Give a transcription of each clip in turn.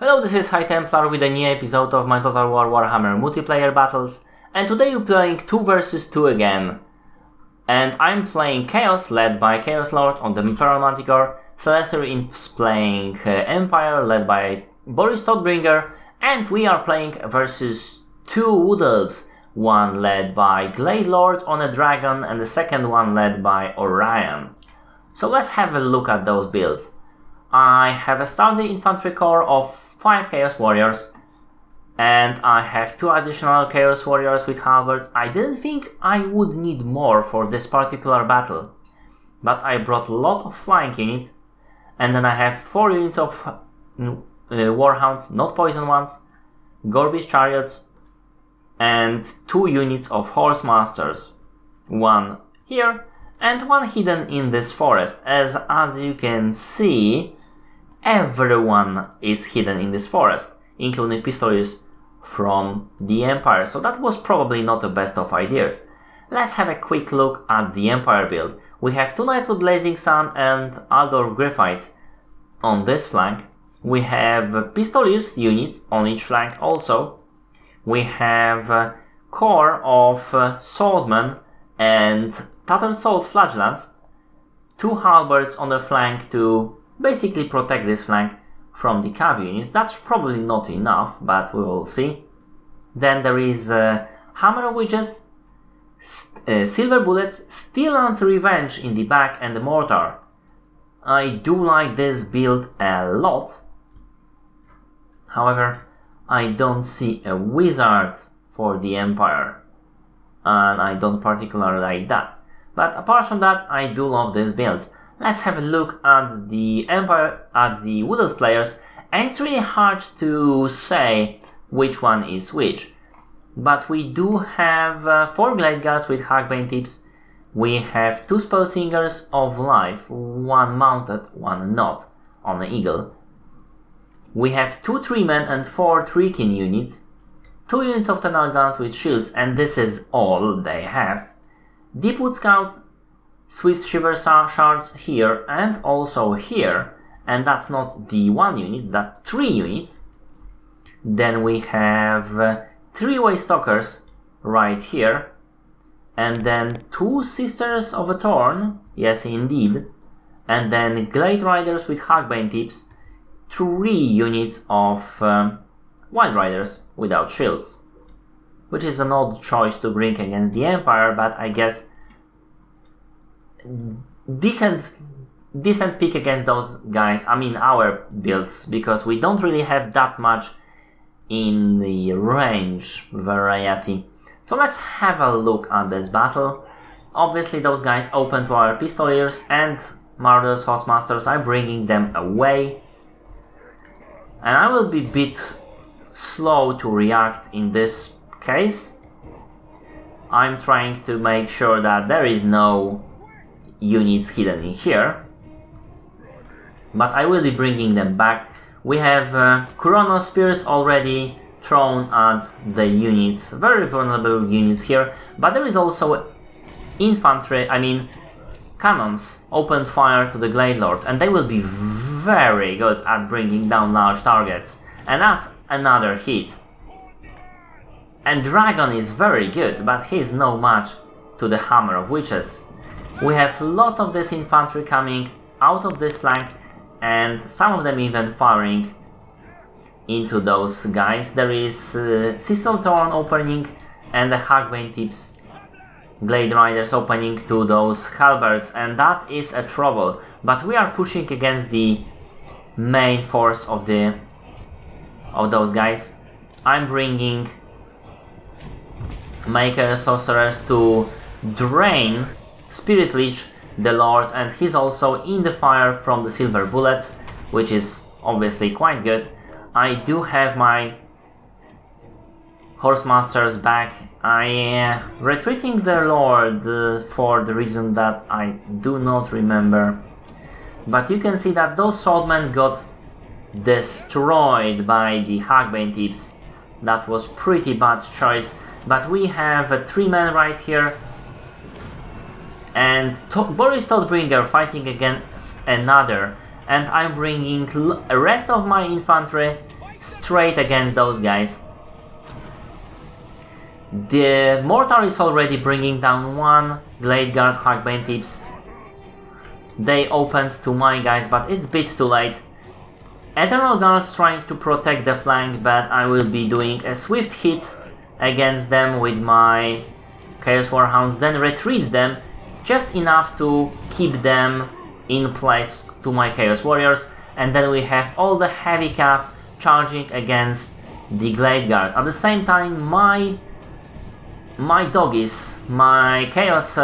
Hello, this is High Templar with a new episode of my Total War Warhammer multiplayer battles, and today we're playing 2 versus 2 again. And I'm playing Chaos, led by Chaos Lord on the Imperial Manticore. Celestial is playing Empire, led by Boris Todbringer, and we are playing versus 2 Wood Elves, one led by Glade Lord on a Dragon, and the second one led by Orion. So let's have a look at those builds. I have a sturdy infantry corps of 5 Chaos Warriors, and I have 2 additional Chaos Warriors with halberds. I didn't think I would need more for this particular battle, but I brought a lot of flying units, and then I have 4 units of Warhounds, not poison ones, Gorbish Chariots, and 2 units of Horsemasters, 1 here and 1 hidden in this forest. As you can see, everyone is hidden in this forest, including Pistoliers from the Empire, so that was probably not the best of ideas. Let's have a quick look at the Empire build. We have 2 Knights of Blazing Sun and Aldor Griffites on this flank. We have Pistoliers units on each flank also. We have a corps of Swordmen and Tattered Sword Flagellants, 2 halberds on the flank to basically protect this flank from the cav units. That's probably not enough, but we will see. Then there is Hammer of Witches, Silver Bullets, Steelland's Revenge in the back, and the Mortar. I do like this build a lot. However, I don't see a wizard for the Empire, and I don't particularly like that. But apart from that, I do love these builds. Let's have a look at the Empire, at the Wood Elves players, and it's really hard to say which one is which. But we do have 4 Glade Guards with Hackbane tips. We have 2 Spellsingers of Life, 1 mounted, 1 not, on an eagle. We have 2 Treemen and 4 Treekin units, 2 units of Tunnel Guns with shields, and this is all they have. Deepwood Scout, Swift Shiver Shards here and also here, and that's not the 1 unit, that's 3 units. Then we have 3-way Stalkers right here, and then 2 Sisters of a Thorn, yes indeed, and then Glade Riders with Hackbane tips, 3 units of Wild Riders without shields, which is an odd choice to bring against the Empire, but I guess decent pick against those guys. I mean our builds, because we don't really have that much in the range variety. So let's have a look at this battle. Obviously those guys open to our Pistoliers and Marauders, Horsemasters. I'm bringing them away, and I will be a bit slow to react in this case. I'm trying to make sure that there is no units hidden in here, but I will be bringing them back. We have Kurono Spears already thrown at the units, very vulnerable units here, but there is also infantry, cannons, open fire to the Glade Lord, and they will be very good at bringing down large targets, and that's another hit. And Dragon is very good, but he's no match to the Hammer of Witches. We have lots of this infantry coming out of this flank, and some of them even firing into those guys. There is Sistel Thorn opening and the Hackbane tips Glade Riders opening to those halberds, and that is a trouble. But we are pushing against the main force of those guys. I'm bringing Maker Sorcerers to drain Spirit Leech the Lord, and he's also in the fire from the Silver Bullets, which is obviously quite good. I do have my Horsemasters back. I retreating the Lord for the reason that I do not remember, but you can see that those Swordmen got destroyed by the Hackbane tips. That was pretty bad choice, but we have 3 men right here, and Boris Todbringer fighting against another, and I'm bringing the rest of my infantry straight against those guys. The mortar is already bringing down one Glade Guard Hackbane Tips. They opened to my guys, but it's a bit too late. Eternal Guards trying to protect the flank, but I will be doing a swift hit against them with my Chaos Warhounds, then retreat them just enough to keep them in place to my Chaos Warriors, and then we have all the heavy cav charging against the Glade Guards. At the same time, my doggies, my Chaos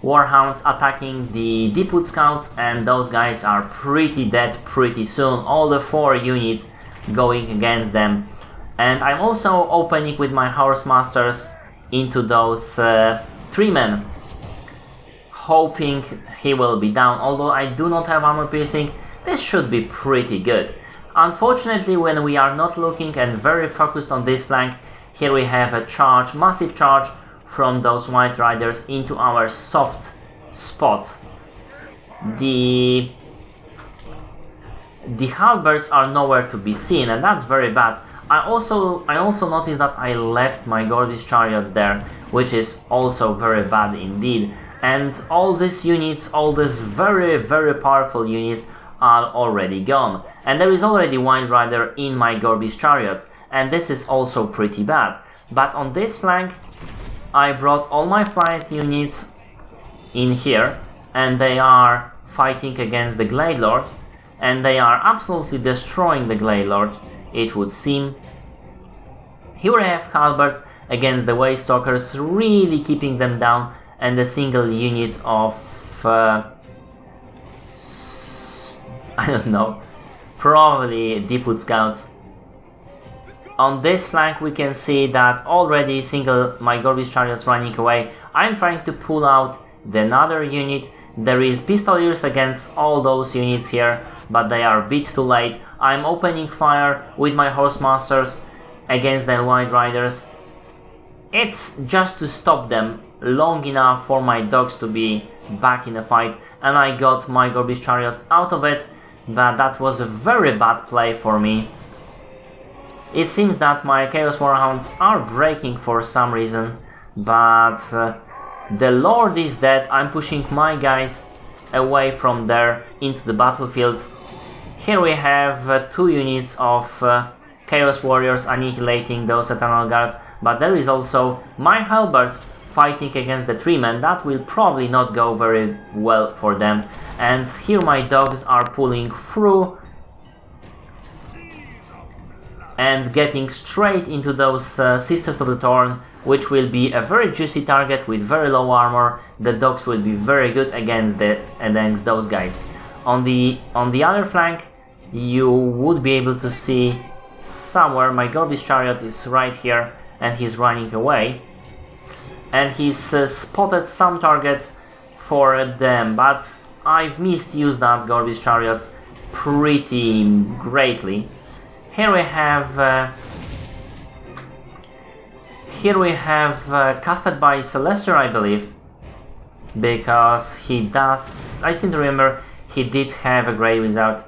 Warhounds attacking the Deepwood Scouts, and those guys are pretty dead pretty soon. All the 4 units going against them. And I'm also opening with my Horse Masters into those 3 men, hoping he will be down. Although I do not have armor piercing, this should be pretty good. Unfortunately, when we are not looking and very focused on this flank, here we have a charge, massive charge from those White Riders into our soft spot. The halberds are nowhere to be seen, and that's very bad. I also noticed that I left my Gordy's chariots there, which is also very bad indeed. And all these units, all these very powerful units are already gone. And there is already Wild Rider in my Gorby's chariots, and this is also pretty bad. But on this flank, I brought all my flight units in here, and they are fighting against the Glade Lord, and they are absolutely destroying the Glade Lord, it would seem. Here we have halberds against the Waystalkers, really keeping them down, and a single unit of I don't know, probably Deepwood Scouts. On this flank we can see that already my Gorby's chariots running away. I'm trying to pull out the another unit. There is pistoliers against all those units here, but they are a bit too late. I'm opening fire with my Horse Masters against the White Riders. It's just to stop them long enough for my dogs to be back in the fight, and I got my Gorby's chariots out of it, but that was a very bad play for me. It seems that my Chaos Warhounds are breaking for some reason, but the Lord is dead. I'm pushing my guys away from there into the battlefield. Here we have 2 units of Chaos Warriors annihilating those Eternal Guards, but there is also my Halberds fighting against the 3 men. That will probably not go very well for them. And here my dogs are pulling through and getting straight into those Sisters of the Thorn, which will be a very juicy target with very low armor. The dogs will be very good against those guys. On the other flank, you would be able to see somewhere my Gorby's chariot is right here, and he's running away. And he's spotted some targets for them, but I've misused that Gorby's chariots pretty greatly. Here we have casted by Celestia, I believe, because he does. I seem to remember he did have a Grey Wizard.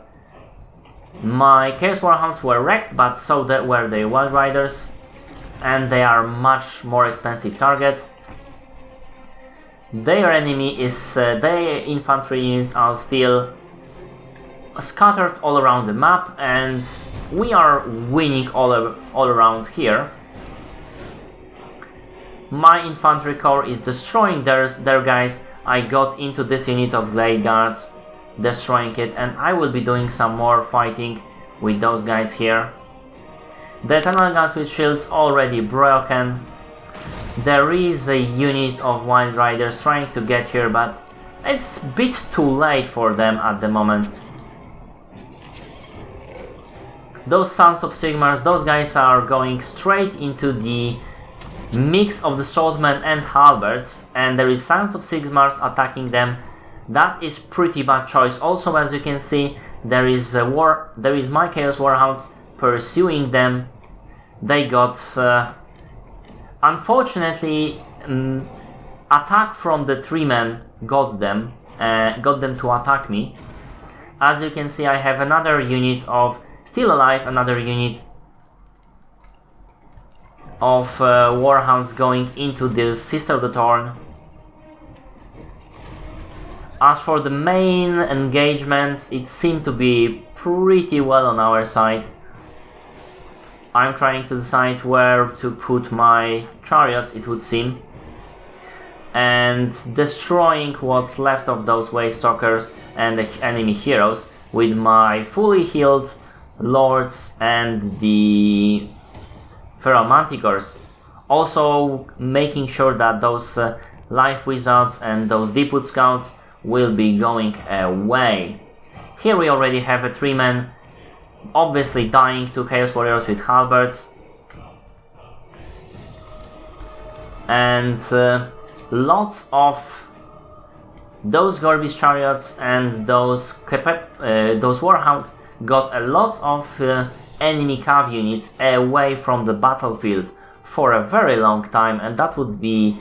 My Chaos Warhounds were wrecked, but so were the Wild Riders, and they are much more expensive target. Their enemy is their infantry units are still scattered all around the map, and we are winning all around here. My infantry corps is destroying their guys. I got into this unit of Glade Guards, destroying it, and I will be doing some more fighting with those guys here. The Eternal Guns with shields already broken. There is a unit of Wild Riders trying to get here, but it's a bit too late for them at the moment. Those Sons of Sigmars, those guys are going straight into the mix of the Swordmen and Halberds, and there is Sons of Sigmars attacking them. That is pretty bad choice. Also, as you can see, there is my Chaos Warhounds pursuing them. They got unfortunately attack from the 3 men got them to attack me. As you can see, I have another unit of Still alive, another unit of Warhounds going into the Sister of the Thorn. As for the main engagements, it seemed to be pretty well on our side. I'm trying to decide where to put my chariots, it would seem, and destroying what's left of those Waste Stalkers and the enemy heroes with my fully healed lords and the Feral Manticores. Also making sure that those Life Wizards and those Deepwood Scouts will be going away. Here we already have a 3-man, obviously dying to Chaos Warriors with halberds. And lots of those garbage chariots and those Warhounds got a lot of enemy cav units away from the battlefield for a very long time, and that would be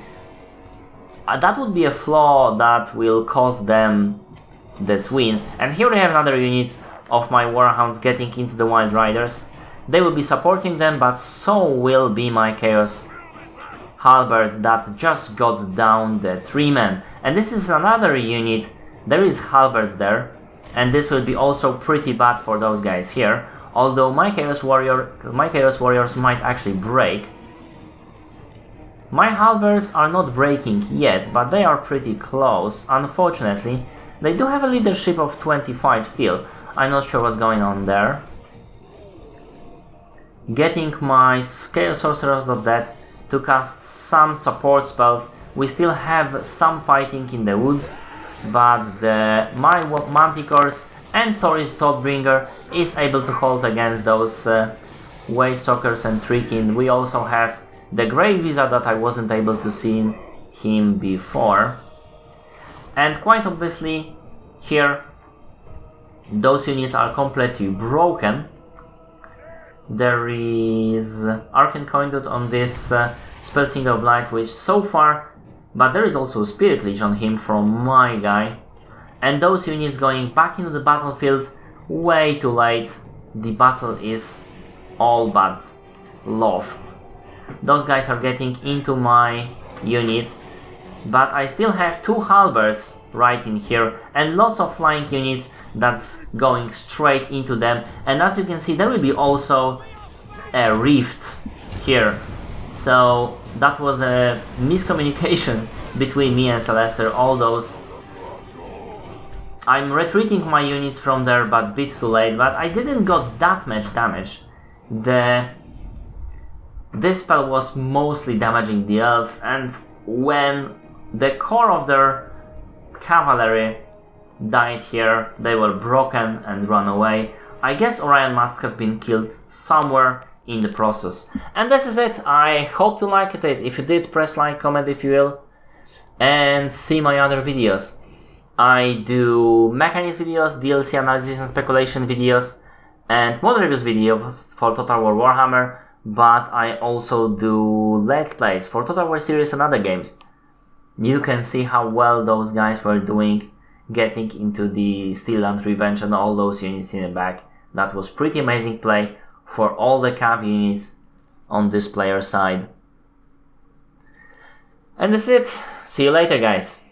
a flaw that will cost them this win. And here we have another unit of my Warhounds getting into the Wild Riders. They will be supporting them, but so will be my Chaos Halberds that just got down the 3-man. And this is another unit, there is halberds there, and this will be also pretty bad for those guys here. Although my Chaos Warriors might actually break. My halberds are not breaking yet, but they are pretty close. Unfortunately, they do have a leadership of 25 still. I'm not sure what's going on there. Getting my Chaos Sorcerers of Death to cast some support spells. We still have some fighting in the woods, but my Manticores and Taurus Thoughtbringer is able to hold against those Waste Stalkers and Trickin. We also have the Grey Wizard that I wasn't able to see him before. And quite obviously here those units are completely broken. There is Arcane Conduit on this Spell Singer of Light, which so far, but there is also Spirit Leech on him from my guy. And those units going back into the battlefield way too late. The battle is all but lost. Those guys are getting into my units, but I still have 2 halberds right in here and lots of flying units that's going straight into them. And as you can see, there will be also a rift here. So that was a miscommunication between me and Celester. All those, I'm retreating my units from there, but a bit too late. But I didn't got that much damage. This spell was mostly damaging the elves, and when the core of their cavalry died here, they were broken and run away. I guess Orion must have been killed somewhere in the process. And this is it. I hope you liked it. If you did, press like, comment if you will, and see my other videos. I do mechanics videos, DLC analysis and speculation videos, and mod reviews videos for Total War Warhammer, but I also do Let's Plays for Total War series and other games. You can see how well those guys were doing, getting into the Steel and Revenge and all those units in the back. That was pretty amazing play for all the cav units on this player side. And that's it. See you later, guys.